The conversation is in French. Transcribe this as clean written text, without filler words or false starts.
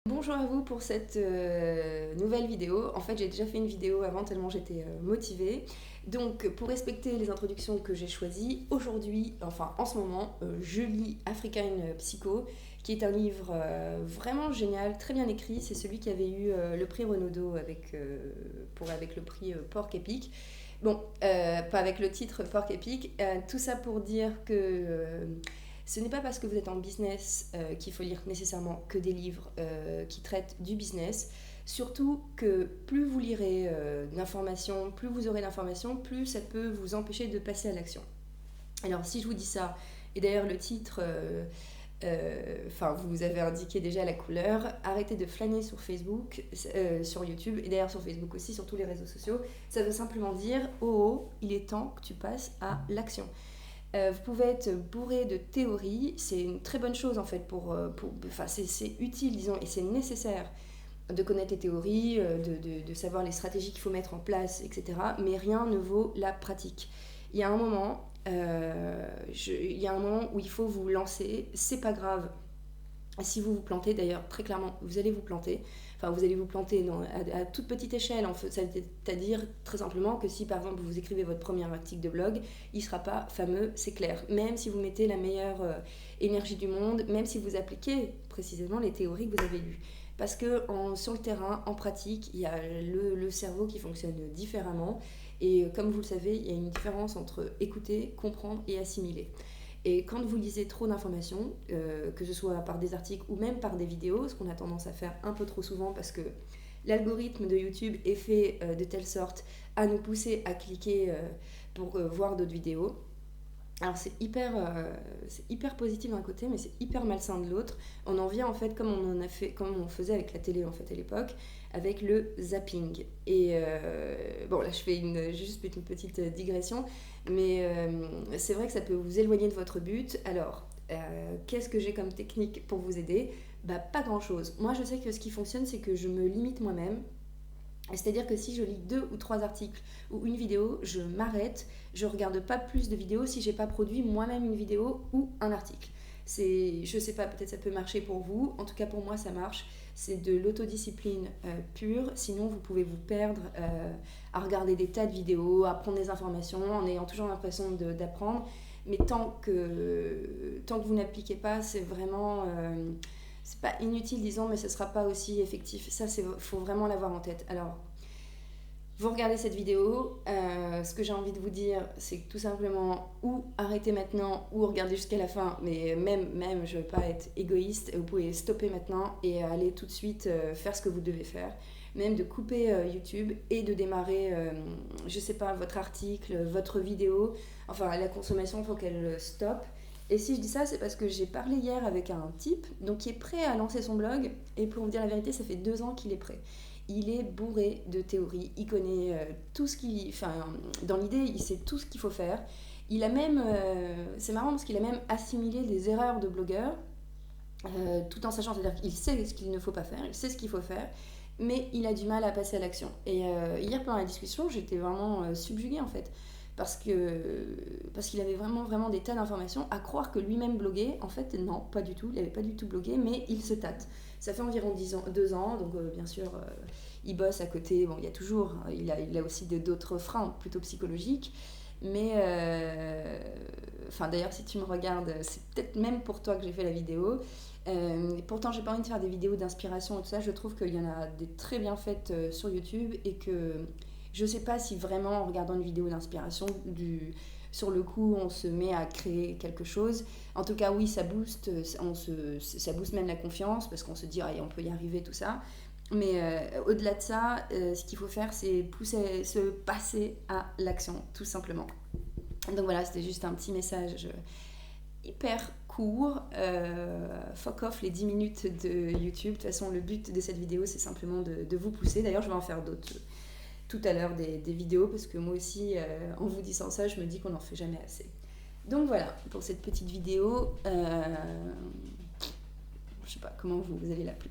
Bonjour à vous pour cette nouvelle vidéo. En fait, j'ai déjà fait une vidéo avant tellement j'étais motivée. Donc, pour respecter les introductions que j'ai choisies, aujourd'hui, enfin en ce moment, je lis African Psycho, qui est un livre vraiment génial, très bien écrit. C'est celui qui avait eu le prix Renaudot avec le prix Porc Épic. Bon, pas avec le titre Porc Épic. Tout ça pour dire que ce n'est pas parce que vous êtes en business qu'il faut lire nécessairement que des livres qui traitent du business. Surtout que plus vous lirez d'informations, plus vous aurez d'informations, plus ça peut vous empêcher de passer à l'action. Alors si je vous dis ça, et d'ailleurs le titre, vous avez indiqué déjà la couleur, arrêtez de flâner sur Facebook, sur YouTube, et d'ailleurs sur Facebook aussi, sur tous les réseaux sociaux, ça veut simplement dire « Oh, il est temps que tu passes à l'action ». Vous pouvez être bourré de théories, c'est une très bonne chose en fait c'est utile disons et c'est nécessaire de connaître les théories, de savoir les stratégies qu'il faut mettre en place, etc. Mais rien ne vaut la pratique. Il y a un moment, où il faut vous lancer, c'est pas grave. Si vous vous plantez, d'ailleurs, très clairement, vous allez vous planter. Enfin, vous allez vous planter à toute petite échelle. C'est-à-dire, très simplement, que si, par exemple, vous écrivez votre premier article de blog, il ne sera pas fameux, c'est clair. Même si vous mettez la meilleure énergie du monde, même si vous appliquez précisément les théories que vous avez lues. Parce que sur le terrain, en pratique, il y a le cerveau qui fonctionne différemment. Et comme vous le savez, il y a une différence entre écouter, comprendre et assimiler. Et quand vous lisez trop d'informations, que ce soit par des articles ou même par des vidéos, ce qu'on a tendance à faire un peu trop souvent parce que l'algorithme de YouTube est fait de telle sorte à nous pousser à cliquer pour voir d'autres vidéos. Alors c'est hyper positif d'un côté, mais c'est hyper malsain de l'autre. On en vient en fait comme on faisait avec la télé en fait à l'époque, avec le zapping. Et bon là je fais juste une petite digression, mais c'est vrai que ça peut vous éloigner de votre but. Alors qu'est-ce que j'ai comme technique pour vous aider ? Bah pas grand chose. Moi je sais que ce qui fonctionne c'est que je me limite moi-même. C'est-à-dire que si je lis 2 ou 3 articles ou une vidéo, je m'arrête, je ne regarde pas plus de vidéos si je n'ai pas produit moi-même une vidéo ou un article. Je ne sais pas, peut-être ça peut marcher pour vous, en tout cas pour moi ça marche. C'est de l'autodiscipline pure, sinon vous pouvez vous perdre à regarder des tas de vidéos, à prendre des informations en ayant toujours l'impression d'apprendre. Mais tant que vous n'appliquez pas, c'est vraiment... c'est pas inutile disons, mais ce sera pas aussi effectif. Ça, faut vraiment l'avoir en tête. Alors, vous regardez cette vidéo, ce que j'ai envie de vous dire, c'est que tout simplement, ou arrêtez maintenant, ou regardez jusqu'à la fin, mais même je ne veux pas être égoïste, vous pouvez stopper maintenant et aller tout de suite faire ce que vous devez faire. Même de couper YouTube et de démarrer, je sais pas, votre article, votre vidéo. Enfin, la consommation, il faut qu'elle stoppe. Et si je dis ça, c'est parce que j'ai parlé hier avec un type donc, qui est prêt à lancer son blog. Et pour vous dire la vérité, ça fait 2 ans qu'il est prêt. Il est bourré de théories. Il connaît tout ce qu'il... Enfin, dans l'idée, il sait tout ce qu'il faut faire. Il a même... c'est marrant parce qu'il a même assimilé des erreurs de blogueur tout en sachant, c'est-à-dire qu'il sait ce qu'il ne faut pas faire, il sait ce qu'il faut faire, mais il a du mal à passer à l'action. Et hier, pendant la discussion, j'étais vraiment subjuguée en fait. Parce qu'il avait vraiment des tas d'informations, à croire que lui-même bloguait. En fait, non, pas du tout. Il n'avait pas du tout blogué, mais il se tâte. Ça fait environ 2 ans, donc bien sûr, il bosse à côté. Bon, il a aussi d'autres freins, plutôt psychologiques. Mais, d'ailleurs, si tu me regardes, c'est peut-être même pour toi que j'ai fait la vidéo. Pourtant, j'ai pas envie de faire des vidéos d'inspiration et tout ça. Je trouve qu'il y en a des très bien faites sur YouTube et que je sais pas si vraiment en regardant une vidéo d'inspiration, sur le coup, on se met à créer quelque chose. En tout cas, oui, ça booste, ça booste même la confiance parce qu'on se dit, ah, on peut y arriver, tout ça. Mais au-delà de ça, ce qu'il faut faire, c'est se passer à l'action, tout simplement. Donc voilà, c'était juste un petit message hyper court. Fuck off les 10 minutes de YouTube. De toute façon, le but de cette vidéo, c'est simplement de vous pousser. D'ailleurs, je vais en faire d'autres tout à l'heure des vidéos parce que moi aussi, en vous disant ça, je me dis qu'on n'en fait jamais assez. Donc voilà, pour cette petite vidéo, je sais pas comment vous allez l'appeler.